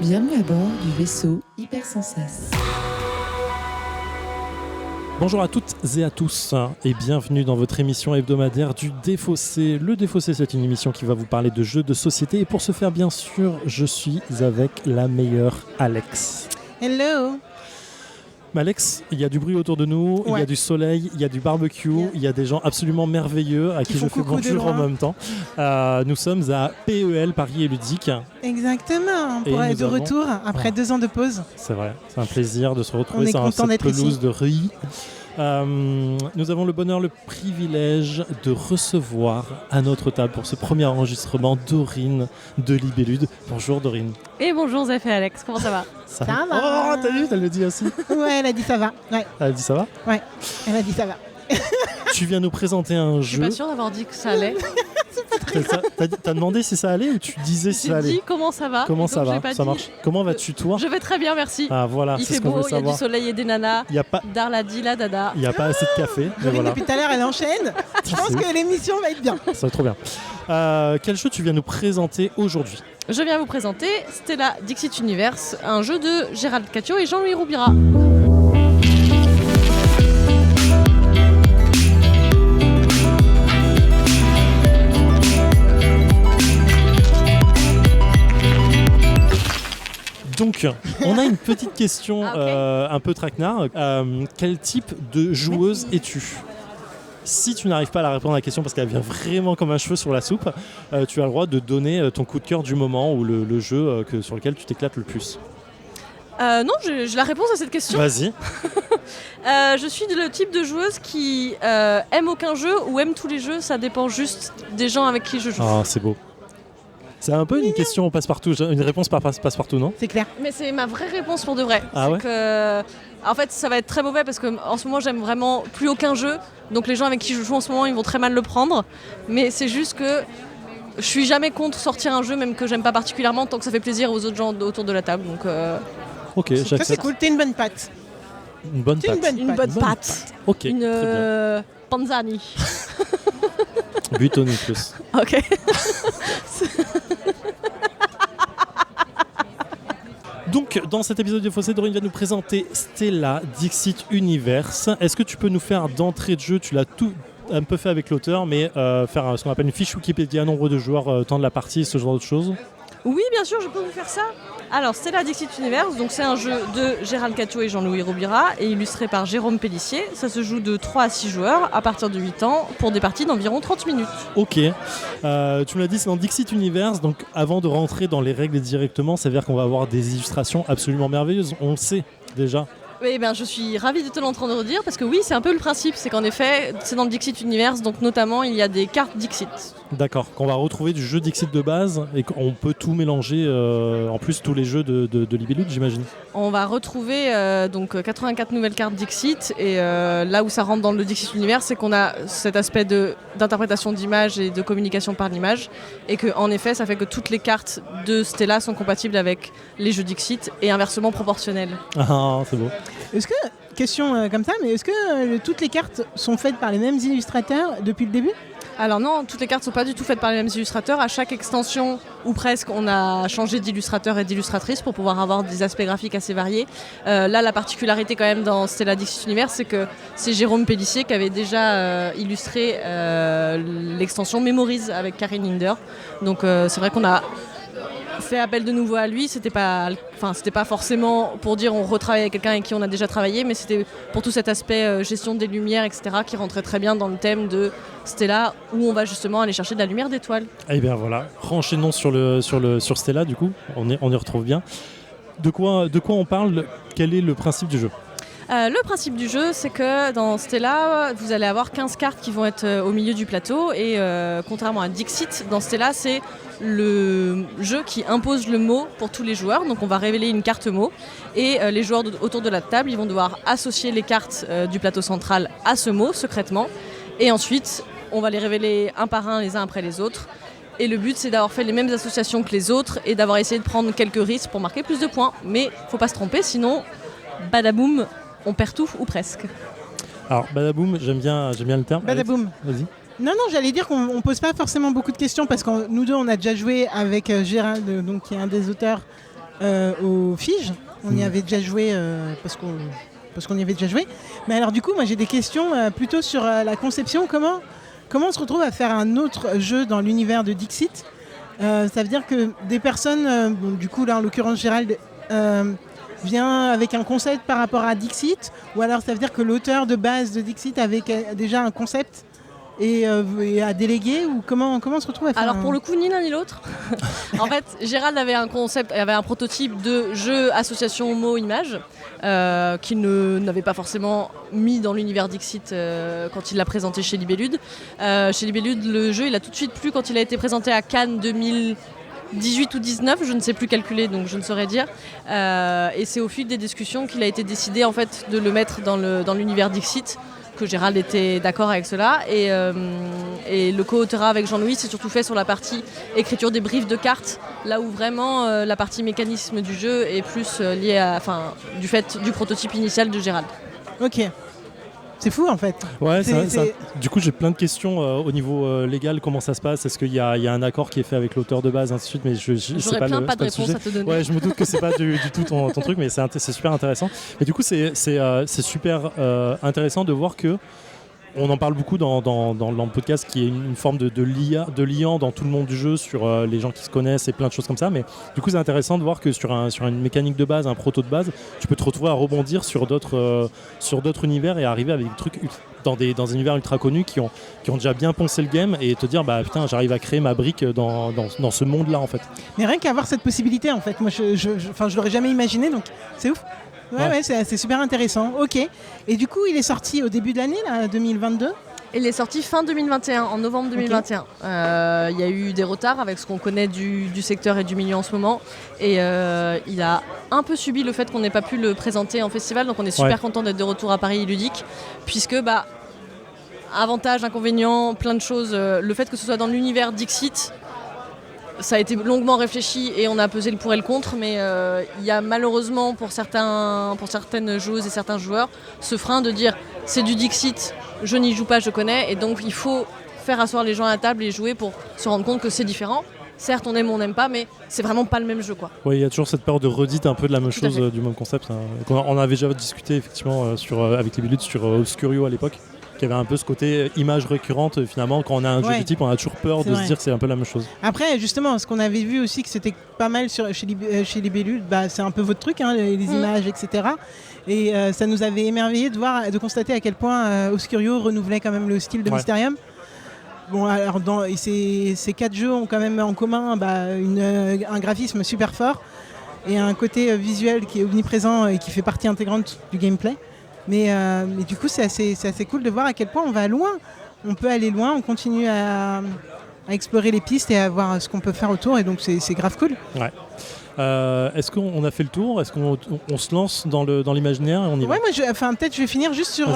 Bienvenue à bord du vaisseau Hypersensas. Bonjour à toutes et à tous et bienvenue dans votre émission hebdomadaire du Défaussé. Le Défaussé, c'est une émission qui va vous parler de jeux de société et pour ce faire, bien sûr, je suis avec la meilleure Alex. Hello. Alex, il y a du bruit autour de nous, il y a du soleil, il y a du barbecue, il y a des gens absolument merveilleux à qui je fais bonjour en même temps. Nous sommes à PEL, Paris et Ludique. Exactement, pour être de retour après 2 ans de pause. C'est vrai, c'est un plaisir de se retrouver sur cette pelouse ici. de riz. Nous avons le bonheur, le privilège de recevoir à notre table pour ce premier enregistrement Dorine de Libellude. Bonjour Dorine. Et bonjour Zef et Alex, comment ça va? Ça va. Oh, t'as vu, elle le dit aussi. Ouais, elle a dit ça va. Ouais. Elle a dit ça va. Ouais, elle a dit ça va. Tu viens nous présenter un Je suis jeu. pas sûre d'avoir dit que ça allait. T'as demandé si ça allait ou tu disais si ça allait? J'ai dit comment ça va. Comment ça va? Ça Ça marche. Comment vas-tu toi? Je vais très bien, merci. Ah voilà, Il c'est fait ce qu'on veut beau, il y a savoir. du soleil et des nanas. Il n'y a pas, Darladi la dada. il y a pas assez de café. Mais Dorine, voilà, depuis tout à l'heure, elle enchaîne. Je pense que l'émission va être bien. ça va trop bien. Quel jeu tu viens nous présenter aujourd'hui? Je viens vous présenter Stella Dixit Universe, un jeu de Gérald Catio et Jean-Louis Roubira. Donc, on a une petite question un peu traquenard. Quel type de joueuse es-tu? Si tu n'arrives pas à la répondre à la question parce qu'elle vient vraiment comme un cheveu sur la soupe, tu as le droit de donner ton coup de cœur du moment ou le jeu sur lequel tu t'éclates le plus. Non, j'ai la réponse à cette question. Vas-y. Je suis le type de joueuse qui aime aucun jeu ou aime tous les jeux, ça dépend juste des gens avec qui je joue. Ah, c'est beau. C'est un peu une question passe-partout, une réponse par passe-partout, non? C'est clair. Mais c'est ma vraie réponse pour de vrai. Ah ouais En fait, ça va être très mauvais parce qu'en ce moment, j'aime vraiment plus aucun jeu. Donc les gens avec qui je joue en ce moment, ils vont très mal le prendre. Mais c'est juste que je suis jamais contre sortir un jeu, même que j'aime pas particulièrement, tant que ça fait plaisir aux autres gens autour de la table. Donc Ok, Ça, c'est j'accepte. cool. T'es une bonne patte. Une bonne T'es patte. une bonne patte. Ok, très Une bien. panzani. Butoni plus. Ok. Donc, dans cet épisode de Fossé, Dorine va nous présenter Stella Dixit Universe. Est-ce que tu peux nous faire d'entrée de jeu, tu l'as tout un peu fait avec l'auteur, mais faire ce qu'on appelle une fiche Wikipédia, nombre de joueurs, temps de la partie, ce genre de choses? Oui, bien sûr, je peux vous faire ça. Alors, Stella Dixit Universe, donc c'est un jeu de Gérald Catio et Jean-Louis Roubira et illustré par Jérôme Pellissier. Ça se joue de 3 à 6 joueurs à partir de 8 ans pour des parties d'environ 30 minutes. Ok. Tu me l'as dit, c'est dans Dixit Universe, donc avant de rentrer dans les règles directement, ça veut dire qu'on va avoir des illustrations absolument merveilleuses. On le sait déjà. Eh bien, je suis ravie de te l'entendre dire parce que oui, c'est un peu le principe, c'est qu'en effet, c'est dans le Dixit Universe, donc notamment il y a des cartes Dixit. D'accord, qu'on va retrouver du jeu Dixit de base et qu'on peut tout mélanger, en plus tous les jeux de Libellude, j'imagine. On va retrouver donc 84 nouvelles cartes Dixit et là où ça rentre dans le Dixit Universe, c'est qu'on a cet aspect d'interprétation d'image et de communication par l'image et qu'en effet, ça fait que toutes les cartes de Stella sont compatibles avec les jeux Dixit et inversement proportionnelles. Ah, c'est beau. Est-ce que, question comme ça, mais est-ce que toutes les cartes sont faites par les mêmes illustrateurs depuis le début? Alors non, toutes les cartes ne sont pas du tout faites par les mêmes illustrateurs. À chaque extension, ou presque, on a changé d'illustrateur et d'illustratrice pour pouvoir avoir des aspects graphiques assez variés. Là, la particularité quand même dans Stella Dixit Universe, c'est que c'est Jérôme Pellissier qui avait déjà illustré l'extension Memories avec Karine Linder. Donc c'est vrai qu'on a fait appel de nouveau à lui, c'était pas forcément pour dire on retravaille avec quelqu'un avec qui on a déjà travaillé, mais c'était pour tout cet aspect gestion des lumières, etc., qui rentrait très bien dans le thème de Stella, où on va justement aller chercher de la lumière d'étoiles. Eh bien voilà, renchaînons sur Stella du coup, on y retrouve bien. De quoi on parle? Quel est le principe du jeu? Le principe du jeu, c'est que dans Stella, vous allez avoir 15 cartes qui vont être au milieu du plateau et contrairement à Dixit, dans Stella, c'est le jeu qui impose le mot pour tous les joueurs. Donc on va révéler une carte mot et les joueurs autour de la table, ils vont devoir associer les cartes du plateau central à ce mot secrètement et ensuite on va les révéler un par un, les uns après les autres. Et le but, c'est d'avoir fait les mêmes associations que les autres et d'avoir essayé de prendre quelques risques pour marquer plus de points. Mais faut pas se tromper, sinon, badaboum, on perd tout ou presque. Alors, badaboum, j'aime bien le terme. Badaboum. Vas-y. Non, j'allais dire qu'on pose pas forcément beaucoup de questions parce que nous deux, on a déjà joué avec Gérald, donc, qui est un des auteurs au Fige. On y avait déjà joué parce qu'on y avait déjà joué. Mais alors du coup, moi j'ai des questions plutôt sur la conception. Comment on se retrouve à faire un autre jeu dans l'univers de Dixit ? Ça veut dire que des personnes, du coup là en l'occurrence Gérald, vient avec un concept par rapport à Dixit, ou alors ça veut dire que l'auteur de base de Dixit avait déjà un concept et à déléguer, ou comment on se retrouve à faire Alors pour le coup, ni l'un ni l'autre. En fait, Gérald avait un concept, avait un prototype de jeu association mot-image qu'il n'avait pas forcément mis dans l'univers Dixit quand il l'a présenté chez Libellude. Chez Libellude, le jeu, il a tout de suite plu quand il a été présenté à Cannes 2018 ou 19, je ne sais plus calculer, donc je ne saurais dire. Et c'est au fil des discussions qu'il a été décidé en fait de le mettre dans l'univers Dixit, que Gérald était d'accord avec cela. Et le co-auteurat avec Jean-Louis s'est surtout fait sur la partie écriture des briefs de cartes, là où vraiment la partie mécanisme du jeu est plus liée du fait du prototype initial de Gérald. Ok. C'est fou en fait. Ouais, du coup j'ai plein de questions au niveau légal, comment ça se passe, est-ce qu'il y a un accord qui est fait avec l'auteur de base, ainsi de suite, mais je sais pas pas de réponse sujet. à te donner. Ouais, je me doute que c'est pas du tout ton truc, mais c'est super intéressant. Et du coup c'est super intéressant de voir que on en parle beaucoup dans le podcast, qui est une forme de liant dans tout le monde du jeu sur les gens qui se connaissent et plein de choses comme ça. Mais du coup, c'est intéressant de voir que sur une mécanique de base, un proto de base, tu peux te retrouver à rebondir sur d'autres univers et arriver avec des trucs dans des univers ultra connus qui ont déjà bien poncé le game, et te dire bah putain, j'arrive à créer ma brique dans ce monde-là en fait. Mais rien qu'avoir cette possibilité en fait, moi je l'aurais jamais imaginé, donc c'est ouf. Ouais, c'est super intéressant. Ok. Et du coup, il est sorti au début de l'année, là, 2022 ? Il est sorti fin 2021, en novembre 2021. Okay. Il y a eu des retards avec ce qu'on connaît du secteur et du milieu en ce moment. Et il a un peu subi le fait qu'on n'ait pas pu le présenter en festival. Donc on est super content d'être de retour à Paris Ludique. Puisque, avantages, inconvénients, plein de choses. Le fait que ce soit dans l'univers Dixit, ça a été longuement réfléchi et on a pesé le pour et le contre, mais il y a malheureusement pour certaines joueuses et certains joueurs ce frein de dire c'est du Dixit, je n'y joue pas, je connais, et donc il faut faire asseoir les gens à la table et jouer pour se rendre compte que c'est différent. Certes, on aime ou on n'aime pas, mais c'est vraiment pas le même jeu, quoi. Oui, il y a toujours cette peur de redite un peu de la même chose, du même concept. On avait déjà discuté effectivement avec les Billuts sur Obscurio à l'époque, qui avait un peu ce côté image récurrente. Finalement, quand on a un jeu du type, on a toujours peur de se dire que c'est un peu la même chose. Après, justement, ce qu'on avait vu aussi, que c'était pas mal chez les Libellules, c'est un peu votre truc, hein, les images, etc. Et ça nous avait émerveillé de constater à quel point Obscurio renouvelait quand même le style de Mysterium. Bon, alors ces 4 jeux ont quand même en commun un graphisme super fort et un côté visuel qui est omniprésent et qui fait partie intégrante du gameplay. Mais du coup, c'est assez cool de voir à quel point on va loin. On peut aller loin, on continue à explorer les pistes et à voir ce qu'on peut faire autour, et donc c'est grave cool. Ouais. Est-ce qu'on a fait le tour ? Est-ce qu'on se lance dans l'imaginaire et on y va ? Ouais, moi, peut-être je vais finir juste sur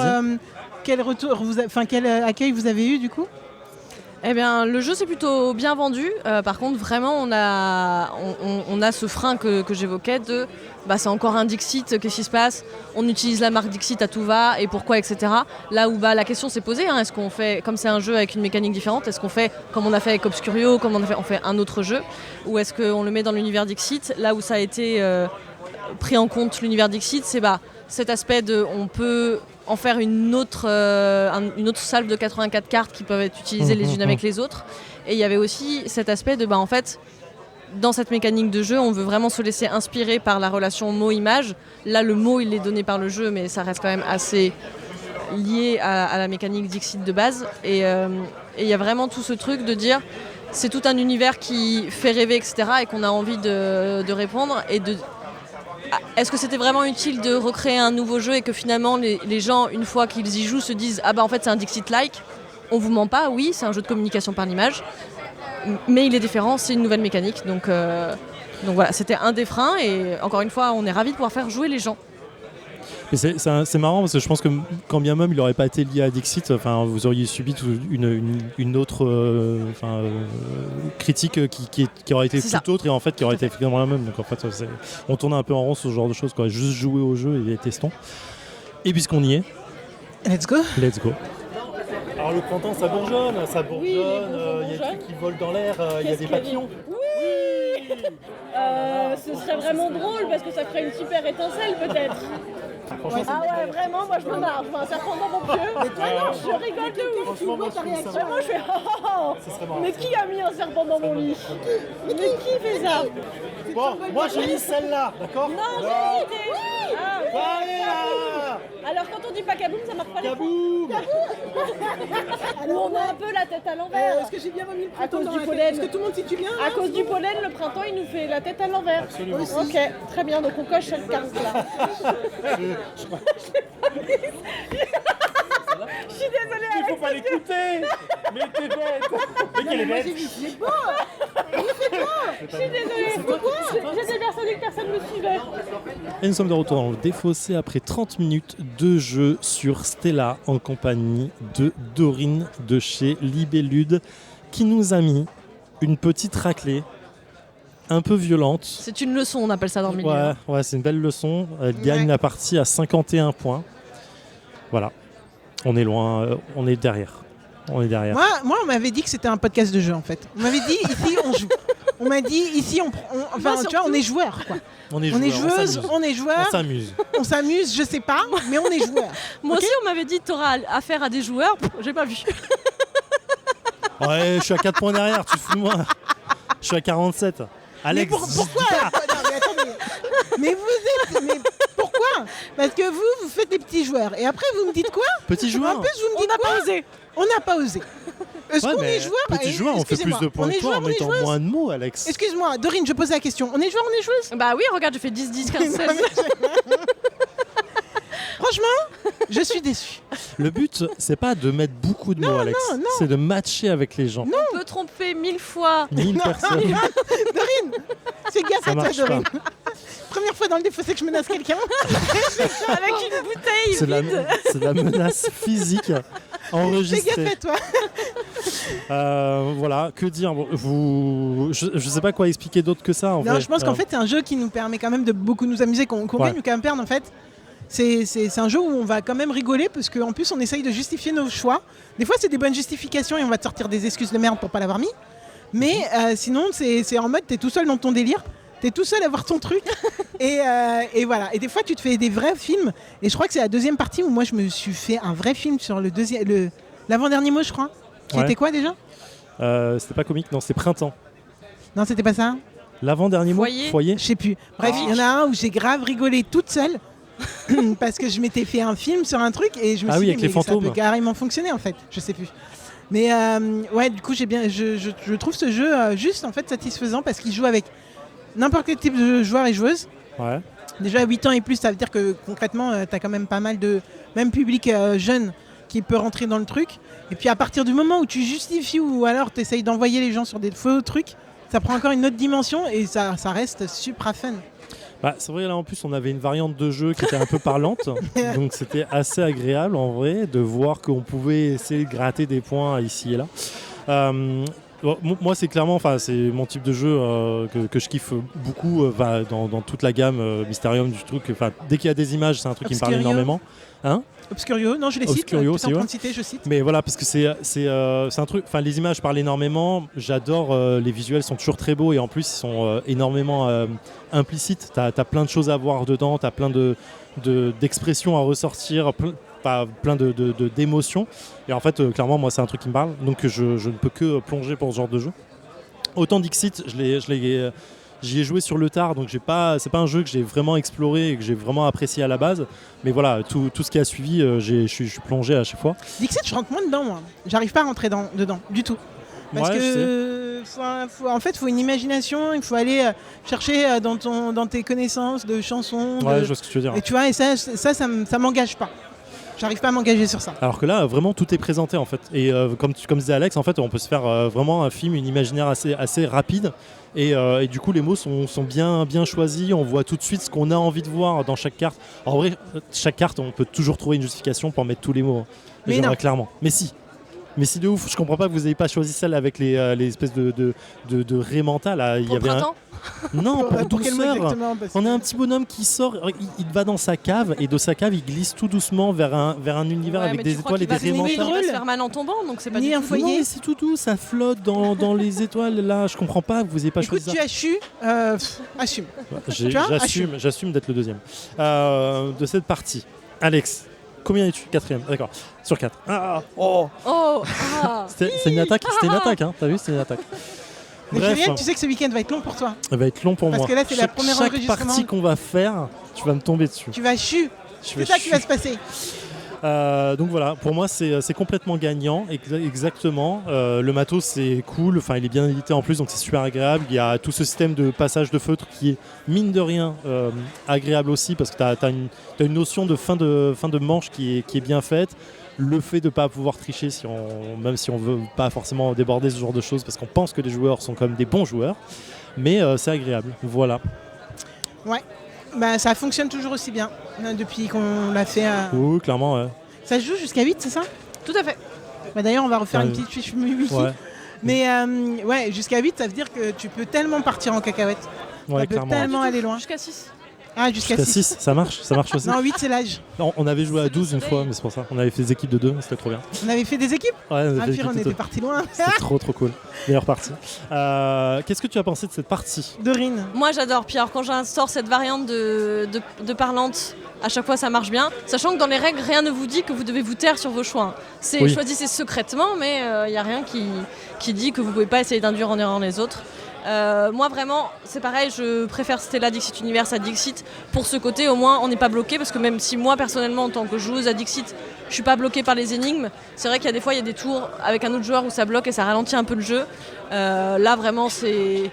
quel accueil vous avez eu du coup ? Eh bien, le jeu s'est plutôt bien vendu. Par contre, vraiment, on a ce frein que j'évoquais de c'est encore un Dixit, qu'est-ce qui se passe ? On utilise la marque Dixit à tout va, et pourquoi, etc. Là où la question s'est posée, est-ce qu'on fait, comme c'est un jeu avec une mécanique différente, est-ce qu'on fait comme on a fait avec Obscurio, comme on fait un autre jeu, ou est-ce qu'on le met dans l'univers Dixit ? Là où ça a été pris en compte, l'univers Dixit, c'est cet aspect de on peut en faire une autre salve de 84 cartes qui peuvent être utilisées les unes avec les autres. Et il y avait aussi cet aspect de en fait, dans cette mécanique de jeu, on veut vraiment se laisser inspirer par la relation mot-image. Là, le mot, il est donné par le jeu, mais ça reste quand même assez lié à la mécanique Dixit de base. Et il y a vraiment tout ce truc de dire c'est tout un univers qui fait rêver, etc. et qu'on a envie de répondre. Et est-ce que c'était vraiment utile de recréer un nouveau jeu et que finalement les gens, une fois qu'ils y jouent, se disent en fait c'est un Dixit-like. On vous ment pas, oui, c'est un jeu de communication par l'image, mais il est différent, c'est une nouvelle mécanique. Donc voilà, c'était un des freins, et encore une fois, on est ravis de pouvoir faire jouer les gens. Et c'est marrant parce que je pense que quand bien même il n'aurait pas été lié à Dixit, vous auriez subi une autre critique qui aurait été tout autre, et en fait qui aurait été effectivement la même. Donc en fait, on tourne un peu en rond sur ce genre de choses, quoi. Juste jouer au jeu et testons. Et puisqu'on y est, let's go. Alors le printemps, ça bourgeonne, il y a des trucs qui volent dans l'air, il y a des papillons. Oui. Ce serait vraiment drôle parce que ça ferait une super étincelle peut-être. Ah ouais, vraiment, moi je me marre, je vois un serpent dans mon pieu. Ah non, je rigole de ouf. Moi je fais mais qui a mis un serpent dans mon lit? Mais qui fait ça? Bon, moi j'ai mis celle-là, d'accord? Non, j'ai hésité. Allez là! Alors quand on dit pas kaboum, ça marche pas les Kaboum! Ou on a un peu la tête à l'envers. Est-ce que j'ai bien remis le À cause printemps du dans la pollen. tête? Est-ce que tout le monde situe bien? À cause du pollen, le printemps il nous fait la tête à l'envers. Absolument. Ok, très bien, donc on coche cette carte là. Je suis désolée, Il Alex. faut pas l'écouter! Mais t'es bête! Mais qu'elle est bête! Je suis désolée. J'étais persuadée que personne me suivait. Et nous sommes de retour dans le défaussé après 30 minutes de jeu sur Stella en compagnie de Dorine de chez Libellude qui nous a mis une petite raclée un peu violente. C'est une leçon, on appelle ça dans le milieu. Ouais, c'est une belle leçon. Elle gagne la partie à 51 points. Voilà. On est loin, on est derrière. Moi, on m'avait dit que c'était un podcast de jeu en fait. On m'avait dit ici on joue. On m'a dit ici on est joueur quoi. On est joueuse, on est On joueur, s'amuse. on s'amuse, je sais pas, mais on est joueur. Moi aussi, on m'avait dit t'auras affaire à des joueurs. J'ai pas vu. Ouais, je suis à 4 points derrière, tu te fous de moi. Je suis à 47. Alex, Pourquoi non, mais attendez. Mais pourquoi? Parce que vous faites des petits joueurs. Et après, vous me dites quoi? petit joueur. En plus, vous me dites quoi? Osé. On n'a pas osé. Est-ce qu'on est joueur? Petit joueur, on fait plus de points que toi en mettant moins de mots, Alex. Excuse-moi, Dorine, je pose la question. On est joueur, on est joueuse? Bah oui, regarde, je fais 10, 10, 15, 16. Franchement, je suis déçue. Le but, c'est pas de mettre beaucoup de mots, Alex. non. C'est de matcher avec les gens. On peut tromper 1000 fois. 1000 personnes. Dorine, c'est gaffe Ça à toi, marche Dorine. Première fois dans le défaussé que je menace quelqu'un. Avec une bouteille C'est vide. de la menace physique Fais enregistrée. gaffe à toi. Voilà, que dire je sais pas quoi expliquer d'autre que ça. En Non, vrai. je pense qu'en fait, c'est un jeu qui nous permet quand même de beaucoup nous amuser, qu'on gagne ou qu'on perde en fait. C'est un jeu où on va quand même rigoler parce qu'en plus on essaye de justifier nos choix. Des fois c'est des bonnes justifications et on va te sortir des excuses de merde pour pas l'avoir mis. Mais sinon c'est en mode t'es tout seul dans ton délire, t'es tout seul à voir ton truc. et voilà. Et des fois tu te fais des vrais films. Et je crois que c'est la deuxième partie où moi je me suis fait un vrai film sur l'avant-dernier mot je crois. Qui était quoi déjà? C'était pas comique, non, c'était Printemps. Non, c'était pas ça. L'avant-dernier mot, foyer. Je sais plus. Bref, il y en a un où j'ai grave rigolé toute seule. Parce que je m'étais fait un film sur un truc et je me suis dit avec les mais ça fantômes. peut carrément fonctionner en fait, je sais plus. Mais ouais, du coup je trouve ce jeu juste en fait satisfaisant parce qu'il joue avec n'importe quel type de joueur et joueuse. Ouais. Déjà 8 ans et plus, ça veut dire que concrètement tu as quand même pas mal de même public jeune qui peut rentrer dans le truc. Et puis à partir du moment où tu justifies ou alors tu essayes d'envoyer les gens sur des faux trucs, ça prend encore une autre dimension et ça reste super fun. Bah, c'est vrai, là en plus on avait une variante de jeu qui était un peu parlante, donc c'était assez agréable en vrai de voir qu'on pouvait essayer de gratter des points ici et là. Moi c'est clairement, c'est mon type de jeu que je kiffe beaucoup dans toute la gamme Mysterium du truc. Dès qu'il y a des images, c'est un truc qui me parle énormément. Hein? Obscurio, non je les cite, Obscurio, en train de citer, je cite. Mais voilà, parce que c'est un truc, les images parlent énormément, j'adore, les visuels sont toujours très beaux et en plus ils sont énormément implicites, t'as plein de choses à voir dedans, t'as plein d'expressions à ressortir, plein d'émotions, et en fait clairement moi c'est un truc qui me parle, donc je ne peux que plonger pour ce genre de jeu. Autant Dixit, j'y ai joué sur le tard, donc c'est pas un jeu que j'ai vraiment exploré et que j'ai vraiment apprécié à la base. Mais voilà, tout ce qui a suivi, je suis plongé à chaque fois. Dixit, je rentre moins dedans, moi. J'arrive pas à rentrer dedans, du tout. Parce que en fait, il faut une imagination, il faut aller chercher dans tes connaissances de chansons. Ouais, je vois ce que tu veux dire. Et tu vois, et ça m'engage pas. J'arrive pas à m'engager sur ça. Alors que là, vraiment, tout est présenté en fait. Et comme disait Alex, en fait, on peut se faire vraiment un film, une imaginaire assez rapide. Et du coup, les mots sont bien choisis. On voit tout de suite ce qu'on a envie de voir dans chaque carte. En vrai, chaque carte, on peut toujours trouver une justification pour mettre tous les mots. Mais non. Clairement. Mais si. Mais si de ouf, je comprends pas que vous n'ayez pas choisi celle avec les espèces de raies mentales. Là. Il Pour y le avait printemps Non, pour quel mot douceur. exactement parce On que- a un petit bonhomme qui sort, il va dans sa cave et de sa cave il glisse tout doucement vers un univers Ouais, avec mais des tu crois étoiles et qu'il des va se raies mouiller, mentales. il va se faire mal en tombant, donc c'est pas Ni du un tout. foyer. Non, mais c'est tout doux, ça flotte dans les étoiles là. Je comprends pas que vous ayez pas Écoute, choisi tu ça. as chu, assume. J'ai- tu vois, J'assume d'être le deuxième de cette partie. Alex, combien es-tu? Quatrième, d'accord. Sur 4. Oh C'est une attaque, c'était une attaque, hein. T'as vu, c'était une attaque. Mais Bref, Julien, tu sais que ce week-end va être long pour toi. ça va être long pour Parce moi. que là, c'est la première Chaque enregistrement. partie qu'on va faire, tu vas me tomber dessus. Tu vas chu. Je vais C'est ça qui va chu- se passer. Donc voilà, pour moi c'est complètement gagnant, exactement. Le matos c'est cool, enfin il est bien édité en plus, donc c'est super agréable. Il y a tout ce système de passage de feutre qui est mine de rien agréable aussi parce que tu as une notion de fin de manche qui est bien faite. Le fait de ne pas pouvoir tricher, même si on veut pas forcément déborder ce genre de choses, parce qu'on pense que les joueurs sont comme des bons joueurs, mais c'est agréable. Voilà. Bah, ça fonctionne toujours aussi bien depuis qu'on l'a fait. Oui, clairement, ouais. Ça se joue jusqu'à 8, c'est ça? Tout à fait. Bah, d'ailleurs, on va refaire une Ouais. petite fiche wiki. Ouais, Mais ouais, jusqu'à 8, ça veut dire que tu peux tellement partir en cacahuète. ouais, Ça peut clairement. tellement aller loin. Jusqu'à 6. Ah, jusqu'à Jusqu'à 6. 6, ça marche aussi. Non, 8, c'est l'âge. On avait joué à C'est 12 une soleil. fois, mais c'est pour ça. On avait fait des équipes de 2, c'était trop bien. On avait fait des équipes. Ouais, on Ah, avait fait pire, des on équipes était de 2. parti loin. C'était trop cool. Meilleure partie. Qu'est-ce que tu as pensé de cette partie? Dorine. Moi j'adore. Puis alors quand j'instaure cette variante de parlante, à chaque fois ça marche bien. Sachant que dans les règles, rien ne vous dit que vous devez vous taire sur vos choix. C'est Oui. choisissez secrètement, mais il n'y a rien qui dit que vous ne pouvez pas essayer d'induire en erreur les autres. Moi vraiment, c'est pareil, je préfère Stella Dixit Universe à Dixit. Pour ce côté, au moins, on n'est pas bloqué. Parce que même si moi, personnellement, en tant que joueuse à Dixit, je suis pas bloquée par les énigmes, c'est vrai qu'il y a des fois, il y a des tours avec un autre joueur où ça bloque et ça ralentit un peu le jeu. Là, vraiment, c'est...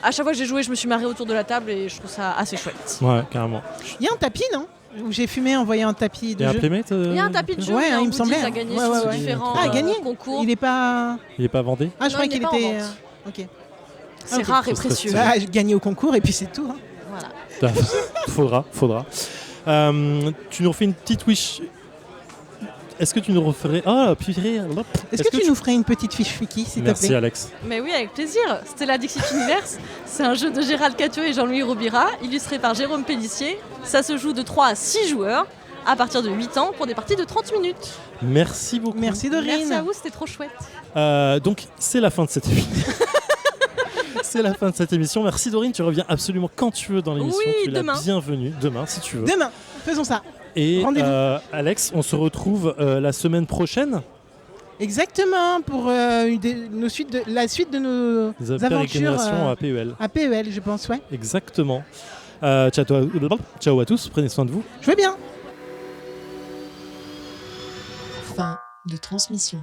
À chaque fois que j'ai joué, je me suis marrée autour de la table et je trouve ça assez chouette. Ouais, carrément. Il y a un tapis, non? Où j'ai fumé en voyant un tapis Il de y a un jeu. playmate Il y a un tapis de jeu, Ouais, et un il me goodies semblait. à gagner Ouais, sur ouais, ouais. différents Ah, gagné concours. Il est pas. Il est pas vendé? Ah, je Non, croyais il qu'il n'est pas en était. vente. Ok. C'est ok. rare et Ce serait précieux. stylé. Bah, j'ai gagné au concours et puis c'est tout. Hein. Voilà. Faudra. Tu nous refais une petite wish. Est-ce que tu nous referais... Oh, purée. Hop. Est-ce que tu nous ferais une petite fiche wiki, s'il te Merci plaît? Alex. Mais oui, avec plaisir. Stella Dixit Universe, c'est un jeu de Gérald Catio et Jean-Louis Robira, illustré par Jérôme Pellissier. Ça se joue de 3 à 6 joueurs, à partir de 8 ans, pour des parties de 30 minutes. Merci beaucoup. Merci Dorine. Merci à vous, c'était trop chouette. Donc, c'est la fin de cette émission. C'est la fin de cette émission. Merci Dorine, tu reviens absolument quand tu veux dans l'émission. Oui, tu es la demain. bienvenue. Demain, si tu veux. Demain, faisons ça. Et Rendez-vous. Alex, on se retrouve la semaine prochaine. Exactement, pour la suite de nos Des aventures pérégrinations à PEL. à PEL, je pense, ouais. Exactement. Ciao à tous, prenez soin de vous. Je vais bien. Fin de transmission.